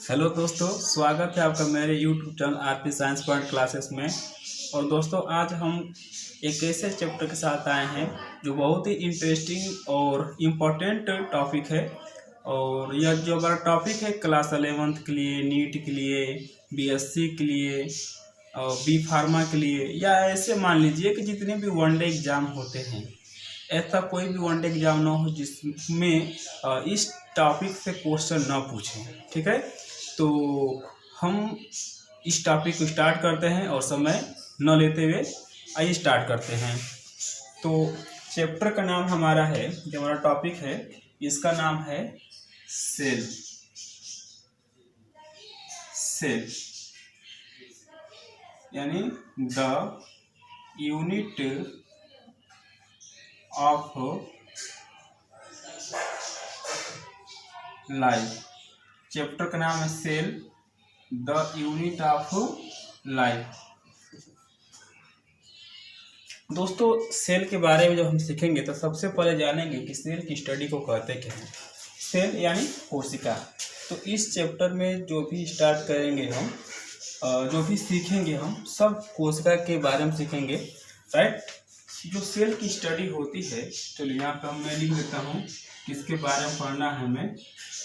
Hello दोस्तों, स्वागत है आपका मेरे YouTube channel RP science point classes में। और दोस्तों, आज हम एक ऐसे चैप्टर के साथ आए हैं जो बहुत ही इंटरेस्टिंग और इम्पोर्टेंट टॉपिक है। और यह जो हमारा टॉपिक है क्लास 11th के लिए, नीट के लिए, बीएससी के लिए और बी फार्मा के लिए, या ऐसे मान लीजिए कि जितने भी वनडे एग्ज़ाम होते हैं, ऐसा कोई भी वनडे एग्जाम ना हो जिसमें इस टॉपिक से क्वेश्चन ना पूछें। ठीक है, तो हम इस टॉपिक को स्टार्ट करते हैं और समय न लेते हुए आइए स्टार्ट करते हैं। तो चैप्टर का नाम हमारा है, जो हमारा टॉपिक है इसका नाम है सेल। सेल यानी the unit of life. Chapter का नाम है cell, the unit of life. दोस्तों, सेल के बारे में जब हम सीखेंगे तो सबसे पहले जानेंगे कि सेल की स्टडी को कहते क्या हैं। सेल यानी कोशिका। तो इस चैप्टर में जो भी स्टार्ट करेंगे हम, जो भी सीखेंगे हम सब कोशिका के बारे में सीखेंगे, राइट। जो सेल की स्टडी होती है, चलिए यहाँ पर मैं लिख देता हूँ किसके बारे में पढ़ना है हमें।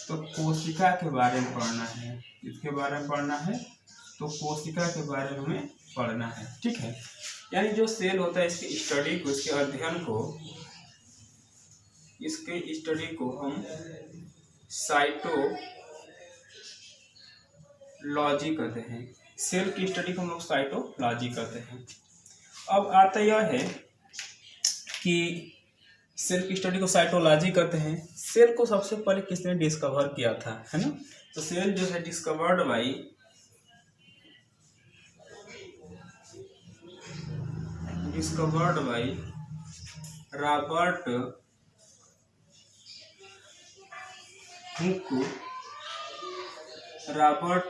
तो कोशिका के बारे में पढ़ना है। किसके बारे में पढ़ना है? तो कोशिका के बारे में हमें पढ़ना है। ठीक है, यानी जो सेल होता है इसकी स्टडी को, इसके अध्ययन को, इसके स्टडी को हम साइटोलॉजी कहते हैं। सेल की स्टडी को हम लोग साइटोलॉजी कहते हैं। अब आता यह है कि सेल की स्टडी को साइटोलॉजी कहते हैं। सेल को सबसे पहले किसने डिस्कवर किया था, है ना? तो सेल जो है discovered by Robert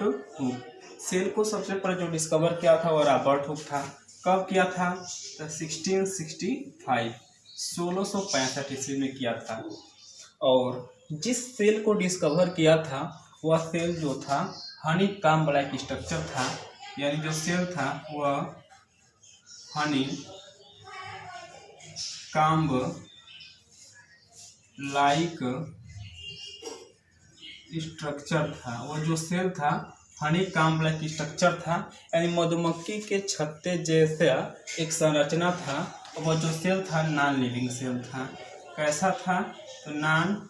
Hooke. Cell को सबसे पहले जो डिस्कवर किया था वो रॉबर्ट हुक था। कब किया था? तो 1665 ईस्वी में किया था। और जिस सेल को डिस्कवर किया था वह सेल जो था हनी कॉम्ब लाइक स्ट्रक्चर था। यानी जो सेल था वह हनी कॉम्ब लाइक स्ट्रक्चर था। वो जो सेल था हनी कॉम्ब लाइक स्ट्रक्चर था, यानी मधुमक्खी के छत्ते जैसा एक संरचना था। वह जो सेल था नॉन लिविंग सेल था। कैसा था? तो नॉन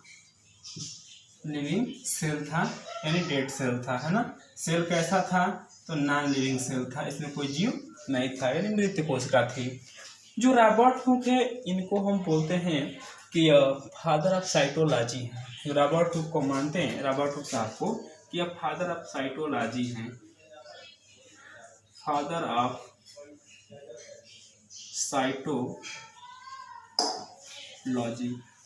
लिविंग सेल था, यानी डेड सेल था, है ना। सेल कैसा था? तो नॉन लिविंग सेल था, इसमें कोई जीव नहीं था, यानी मृत कोशिका थी। जो रॉबर्ट हुक है, इनको हम बोलते हैं कि फादर ऑफ साइटोलॉजी है। जो रॉबर्ट हुक को मानते हैं, रॉबर्ट हुक साहब को, कि यह फादर ऑफ साइटोलॉजी हैं। Father of cytology.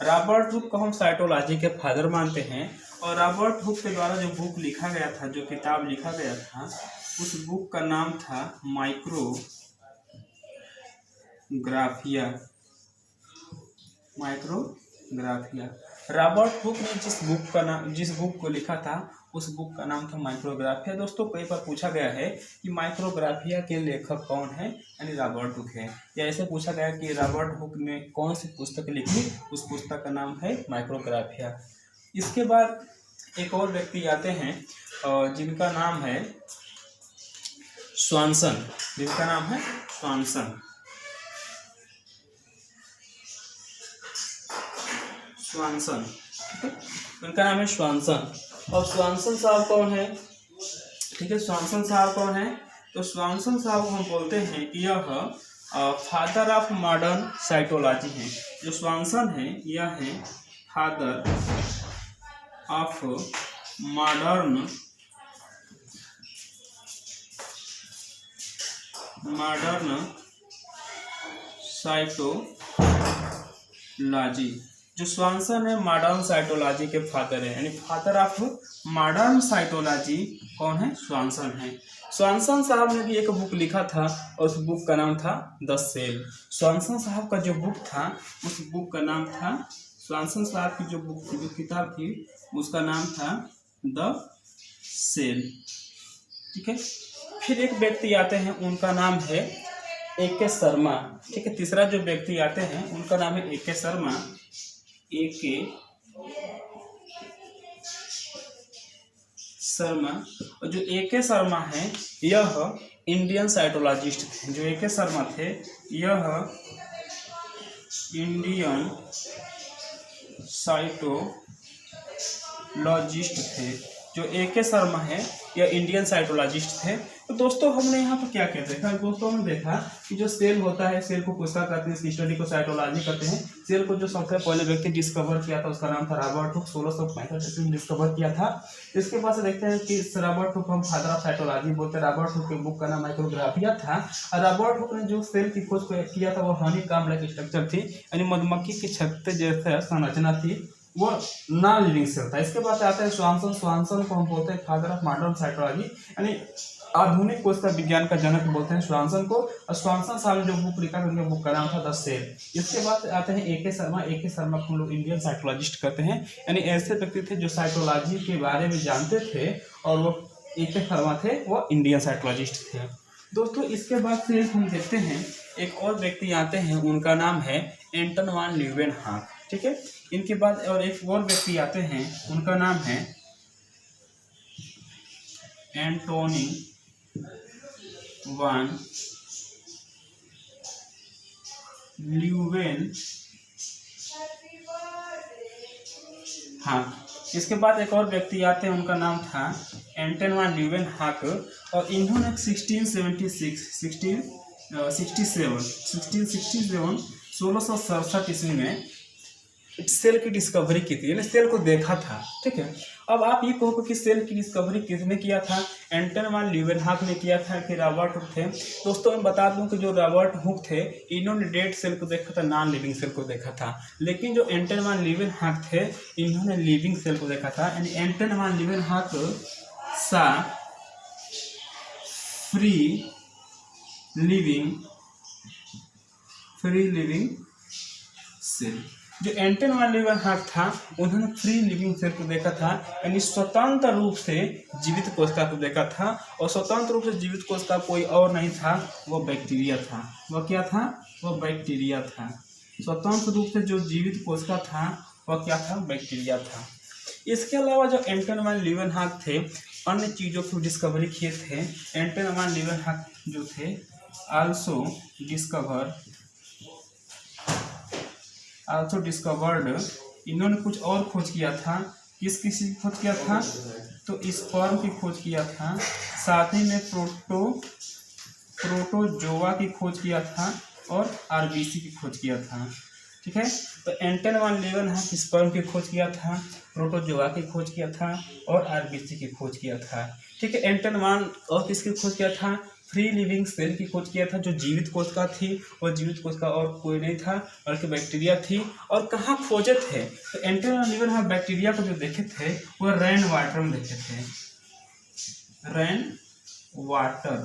Robert Hooke को हम साइटोलॉजी के फादर मानते हैं। और रॉबर्ट हुक के द्वारा जो बुक लिखा गया था, जो किताब लिखा गया था, उस बुक का नाम था माइक्रोग्राफिया। रॉबर्ट हुक ने जिस बुक को लिखा था उस बुक का नाम था माइक्रोग्राफिया। दोस्तों, कई बार पूछा गया है कि माइक्रोग्राफिया के लेखक कौन है, यानी रॉबर्ट हुक है। या ऐसे पूछा गया कि रॉबर्ट हुक ने कौन सी पुस्तक लिखी, उस पुस्तक का नाम है माइक्रोग्राफिया। इसके बाद एक और व्यक्ति आते हैं जिनका नाम है स्वानसन। उनका नाम है स्वानसन। और स्वानसन साहब कौन है? ठीक है, स्वानसन साहब कौन है? तो स्वानसन साहब को हम बोलते हैं कि यह फादर ऑफ मॉडर्न साइटोलॉजी है। जो स्वानसन है यह है फादर ऑफ मॉडर्न साइटोलॉजी। जो स्वानसन है मॉडर्न साइटोलॉजी के फादर है, यानी फादर ऑफ मॉडर्न साइटोलॉजी कौन है? स्वानसन है। स्वानसन साहब ने भी एक बुक लिखा था और उस बुक का नाम था द सेल। स्वानसन साहब का जो बुक था उस बुक का नाम था, स्वानसन साहब की जो बुक थी, जो किताब थी, उसका नाम था द सेल। ठीक है, फिर एक व्यक्ति आते हैं, उनका नाम है A.K. शर्मा। ठीक है, तीसरा जो व्यक्ति आते हैं उनका नाम है A.K. शर्मा। A.K. शर्मा। और जो A.K. शर्मा है यह इंडियन साइटोलॉजिस्ट थे। जो A.K. शर्मा थे यह इंडियन साइटोलॉजिस्ट थे। जो A.K. शर्मा है यह इंडियन साइटोलॉजिस्ट थे। तो दोस्तों हमने यहाँ पर क्या क्या देखा? दोस्तों हमने देखा कि जो सेल होता है, सेल को कोशिका कहते हैं, इसकी स्टडी को साइटोलॉजी कहते हैं। सेल को जो सबसे पहले व्यक्ति डिस्कवर किया था उसका नाम था रॉबर्ट हुक, 1665 में डिस्कवर किया था। इसके बाद से देखते हैं कि रॉबर्ट हुक हम फादर ऑफ साइटोलॉजी बोलते हैं। रॉबर्ट हुक के बुक का नाम माइक्रोग्राफिया था। और रॉबर्ट हुक ने जो सेल की खोज किया था वो हनीकॉम्ब लाइक स्ट्रक्चर थी, यानी मधुमक्खी की छत्ते जैसे संरचना थी, वो नॉन लिविंग सेल था। इसके बाद आता है स्वानसन। स्वानसन को हम बोलते हैं फादर ऑफ मॉडर्न साइटोलॉजी, यानी आधुनिक कोशिका विज्ञान का जनक बोलते हैं स्वानसन को। और स्वानसन साहब ने जो बुक लिखा था उनके बुक का नाम था द सेल। इसके बाद आते हैं A.K. शर्मा। A.K. शर्मा को हम लोग इंडियन साइटोलॉजिस्ट कहते हैं, यानी ऐसे व्यक्ति थे जो साइटोलॉजी के बारे में जानते थे, और वो A.K. शर्मा थे, वो इंडियन साइटोलॉजिस्ट थे। दोस्तों इसके बाद से हम देखते हैं एक और व्यक्ति आते हैं, उनका नाम है एंटन वान ल्यूवेनहॉक। ठीक है, इनके बाद और एक और व्यक्ति आते हैं, उनका नाम है एंटोनी वान ल्यूवेनहॉक। इसके बाद एक और व्यक्ति आते हैं, उनका नाम था एंटन वान ल्यूवेनहॉक। और इन्होंने 1667 ईस्वी में सेल की डिस्कवरी की थी, यानी सेल को देखा था। ठीक है, अब आप ये कहो कि सेल की डिस्कवरी किसने किया था? एंटन वान ल्यूवेनहॉक ने किया था कि रॉबर्ट हुक थे? दोस्तों मैं बता दूं कि जो रॉबर्ट हुक थे इन्होंने डेड सेल को देखा था, नॉन लिविंग सेल को देखा था। लेकिन जो एंटन वान ल्यूवेनहॉक थे इन्होंने लिविंग सेल को देखा था, यानी एंटन वान ल्यूवेनहॉक सा फ्री लिविंग सेल। जो एंटन वान ल्यूवेनहॉक था उन्होंने फ्री लिविंग सेल को देखा था, यानी स्वतंत्र रूप से जीवित कोशिका को देखा था। और स्वतंत्र रूप से जीवित कोशिका कोई और नहीं था, वो बैक्टीरिया था। वो क्या था? वो बैक्टीरिया था। स्वतंत्र रूप से जो जीवित कोशिका था वह क्या था? बैक्टीरिया था। इसके अलावा जो एंटन वान ल्यूवेनहॉक थे अन्य चीज़ों की डिस्कवरी किए थे। एंटन वान ल्यूवेनहॉक जो थे आल्सो डिस्कवर्ड, इन्होंने कुछ और खोज किया था। किस की खोज किया था? तो स्पर्म की खोज किया था, साथ ही में प्रोटोजोआ की खोज किया था और आरबीसी की खोज किया था। ठीक है, तो एंटन वान ल्यूवेनहॉक स्पर्म की खोज किया था, प्रोटोजोआ की खोज किया था और आरबीसी की खोज किया था। ठीक है, एंटन वान और किसकी खोज किया था? फ्री लिविंग सेल की खोज किया था, जो जीवित कोशिका थी वो जीवित कोशिका और कोई नहीं था बल्कि बैक्टीरिया थी। और कहाँ खोजे थे? तो एंटन वान ल्यूवेनहॉक बैक्टीरिया को जो देखे थे वो रेन वाटर में देखे थे। रेन वाटर,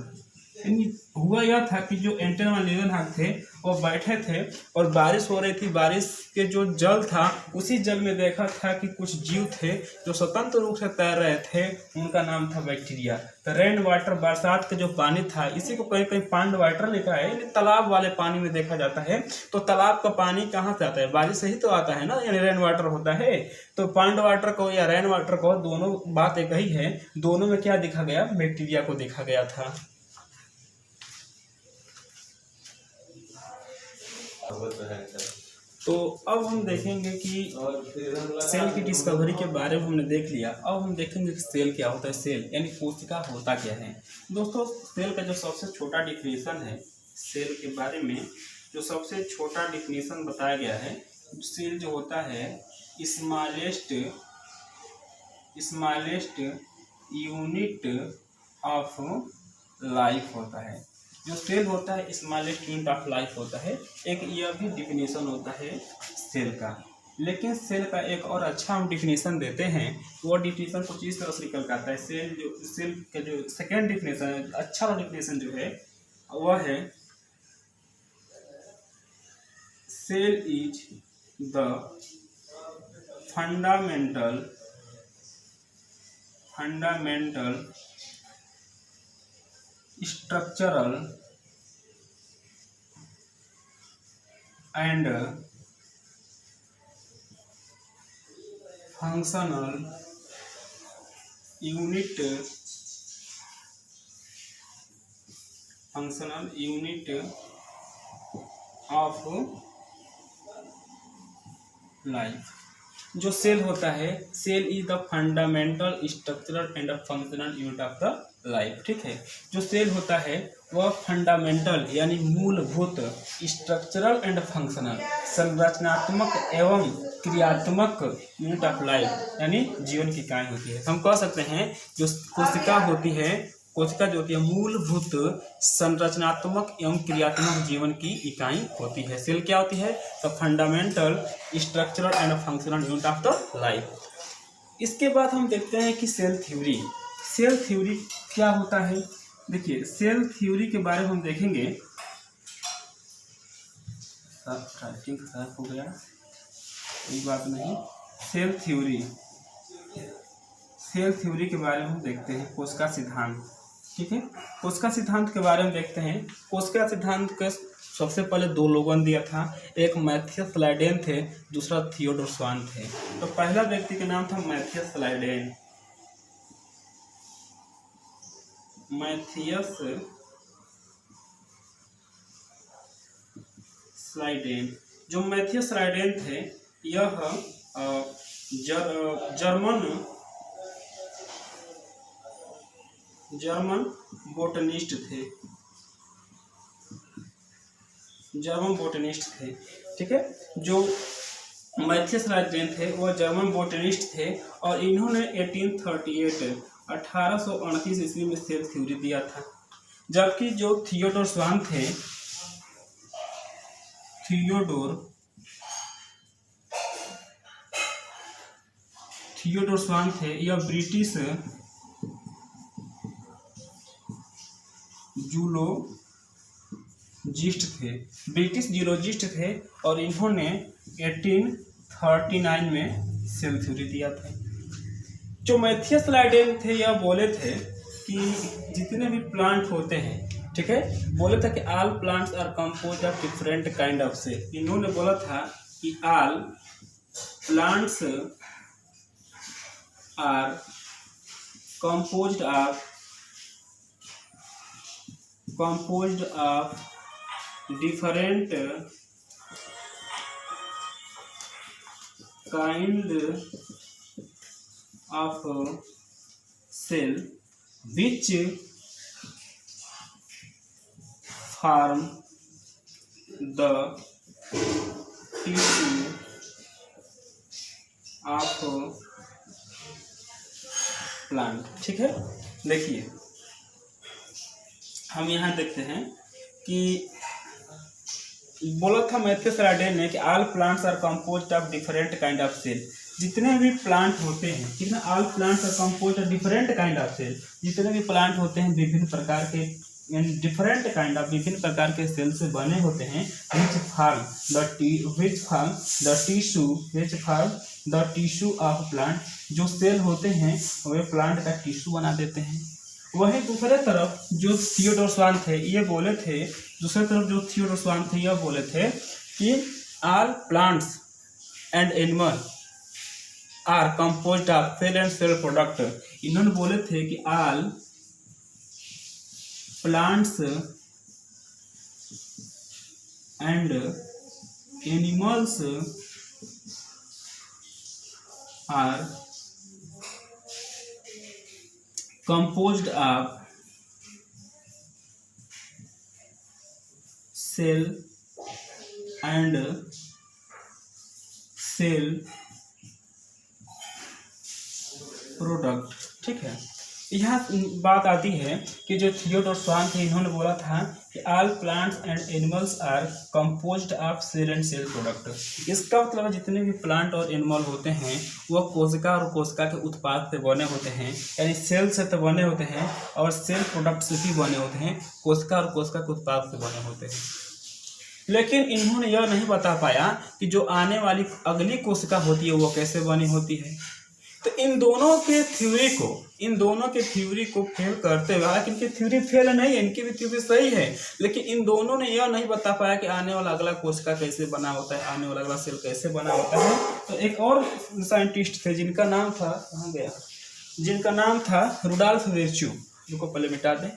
हुआ यह था कि जो एंटन वान ल्यूवेनहॉक थे वो बैठे थे और बारिश हो रही थी, बारिश के जो जल था उसी जल में देखा था कि कुछ जीव थे जो स्वतंत्र रूप से तैर रहे थे, उनका नाम था बैक्टीरिया। तो रेन वाटर, बरसात का जो पानी था, इसी को कहीं कहीं पांड वाटर लिखा है, तालाब वाले पानी में देखा जाता है। तो तालाब का पानी कहाँ से आता है? बारिश से ही तो आता है ना, यानी रेन वाटर होता है। तो पांड वाटर को या रेन वाटर को, दोनों बात एक ही है। दोनों में क्या देखा गया? बैक्टीरिया को देखा गया था। तो अब हम देखेंगे कि सेल की डिस्कवरी के बारे में हमने देख लिया। अब हम देखेंगे कि सेल क्या होता है। सेल यानी कोशिका होता क्या है। दोस्तों सेल का जो सबसे छोटा डिफिनेशन है, सेल के बारे में जो सबसे छोटा डिफिनेशन बताया गया है, सेल जो होता है स्मॉलेस्ट यूनिट ऑफ लाइफ होता है। जो सेल होता है स्मॉलेस्ट यूनिट ऑफ लाइफ होता है। एक यह भी डिफिनेशन होता है सेल का। लेकिन सेल का एक और अच्छा हम डिफिनेशन देते हैं, वो डिफिनेशन कुछ इस तरह से निकल के आता है। सेल का जो सेकेंड डिफिनेशन है, अच्छा वाला डिफिनेशन जो है वह है cell is the fundamental fundamental structural and functional unit of life. जो सेल होता है, cell is the fundamental structural and functional unit of the life. ठीक है, जो सेल होता है वह फंडामेंटल यानी मूलभूत, स्ट्रक्चरल एंड फंक्शनल संरचनात्मक एवं क्रियात्मक यूनिट ऑफ लाइफ यानी जीवन की इकाई होती है। हम कह सकते हैं जो कोशिका होती है, कोशिका जो होती है मूलभूत, संरचनात्मक एवं क्रियात्मक जीवन की इकाई होती है। सेल क्या होती है? The fundamental structural and functional unit of the life. इसके बाद हम देखते हैं कि सेल थ्योरी। सेल थ्योरी क्या होता है? देखिए, सेल थ्योरी के बारे में हम देखेंगे। खराब हो गया, कोई बात नहीं। सेल थ्योरी के बारे में हम देखते हैं। कोशिका सिद्धांत, ठीक है, कोशिका सिद्धांत के बारे में देखते हैं। कोशिका सिद्धांत के सबसे पहले दो लोगों ने दिया था, एक मैथियस स्लाइडेन थे, दूसरा थियोडोर स्वान थे। तो पहला व्यक्ति का नाम था मैथियस स्लाइडेन। मैथियस स्लाइडेन, जो मैथियस स्लाइडेन थे, यह जर्मन बोटनिस्ट थे। ठीक है, जो मैथियस स्लाइडेन थे वह जर्मन बोटनिस्ट थे और इन्होंने 1838 ईस्वी में सेल थ्योरी दिया था। जबकि जो थियोडोर स्वान थे, थियोडोर स्वान थे, यह ब्रिटिश जूलॉजिस्ट थे और इन्होंने 1839 में सेल थ्योरी दिया था। जो मैथियस स्लाइडेन थे, यह बोले थे कि जितने भी प्लांट होते हैं, ठीक है, बोले था कि all plants are composed of different kind of cell. इन्होंने बोला था कि all plants are composed of different kind of cell which form the tissue of plant. ठीक है, देखिए हम यहाँ देखते हैं कि बोला था मैथियस स्लाइडेन ने कि all plants are composed of different kind of cell. जितने भी प्लांट होते हैं, कितना all plants are composed of different kind of cell, जितने भी प्लांट होते हैं विभिन्न प्रकार के डिफरेंट काइंड ऑफ विभिन्न प्रकार के सेल से बने होते हैं। which form the tissue of plant, जो सेल होते हैं वे प्लांट का टिश्यू बना देते हैं। वहीं दूसरे तरफ जो थियोडोर स्वान थे, ये बोले थे, यह बोले थे कि all plants and animal are composed of cell and cell product. इन्होंने बोले थे कि all plants and animals are composed of cell and cell product. ठीक है, यहाँ बात आती है कि जो थियोडोर स्वान थे, इन्होंने बोला था कि all plants and animals are composed of cell and cell product. इसका मतलब जितने भी प्लांट और एनिमल होते हैं वह कोशिका और कोशिका के उत्पाद से बने होते हैं, यानी सेल से तो बने होते हैं और सेल प्रोडक्ट से भी बने होते हैं, कोशिका और कोशिका के उत्पाद से बने होते हैं। लेकिन इन्होंने यह नहीं बता पाया कि जो आने वाली अगली कोशिका होती है वो कैसे बनी होती है। तो इन दोनों के थ्योरी को फेल करते हुए, हालांकि इनकी थ्योरी फेल नहीं है, इनकी भी थ्योरी सही है, लेकिन इन दोनों ने यह नहीं बता पाया कि आने वाला अगला कोशिका कैसे बना होता है, आने वाला अगला सेल कैसे बना होता है। तो एक और साइंटिस्ट थे जिनका नाम था, कहाँ गया, जिनका नाम था रुडॉल्फ विर्चू, जिनको पहले मिटा दें।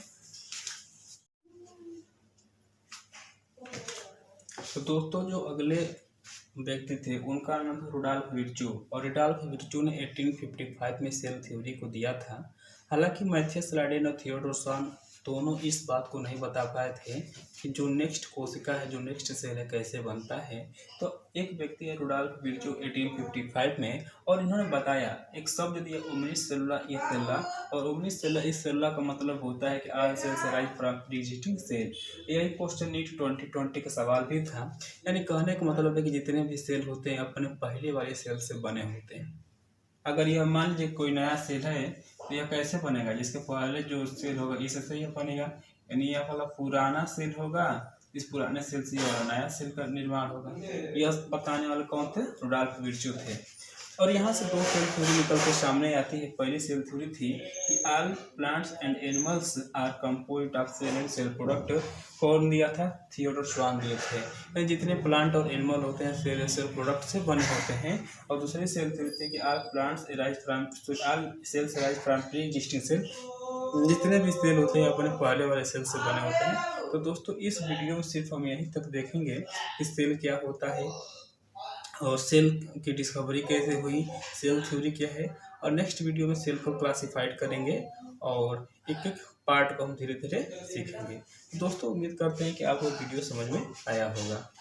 तो दोस्तों जो अगले व्यक्ति थे उनका नाम था रुडॉल्फ विर्चू, और रुडॉल्फ विर्चू ने 1855 में सेल थ्योरी को दिया था। हालांकि मैथियस लाइडेन और थियोडोर स्वान दोनों इस बात को नहीं बता पाए थे कि जो नेक्स्ट कोशिका है, जो नेक्स्ट सेल है, कैसे बनता है। तो एक व्यक्ति है रुडॉल्फ विर्चू 1855 में, और इन्होंने बताया, एक शब्द दिया उमनिस सेलुला ई सेल्ला, और उमनिस सेल्ला ई सेल्ला का मतलब होता है कि all cells arise from pre-existing cell. यही क्वेश्चन नीट 2020 का सवाल भी था। यानी कहने का मतलब है कि जितने भी सेल होते हैं अपने पहले वाले सेल से बने होते हैं। अगर यह मान लीजिए कोई नया सेल है तो यह कैसे बनेगा, जिसके पहले जो सेल होगा इससे यह बनेगा, यानी यह वाला पुराना सेल होगा, इस पुराने सेल से यह नया सेल का निर्माण होगा। यह बताने वाले कौन थे, रुडॉल्फ विर्चू थे। और यहाँ से दो सेल थ्योरी निकल के सामने आती है। पहली सेल थ्योरी थी कि all plants and animals are composed of cell and cell product. कौन दिया था, थियोडोर स्वान दिए थे। जितने प्लांट और एनिमल होते हैं सेल सेल प्रोडक्ट से बने होते हैं। और दूसरी सेल थ्योरी थी कि all plants arise from all cells arise from pre-existing cell. जितने भी सेल होते हैं अपने पहले वाले सेल से बने होते हैं। तो दोस्तों इस वीडियो में सिर्फ हम यहीं तक देखेंगे कि सेल क्या होता है और सेल की डिस्कवरी कैसे हुई, सेल थ्योरी क्या है, और नेक्स्ट वीडियो में सेल को क्लासिफाइड करेंगे और एक एक पार्ट को हम धीरे धीरे सीखेंगे। दोस्तों उम्मीद करते हैं कि आपको वीडियो समझ में आया होगा।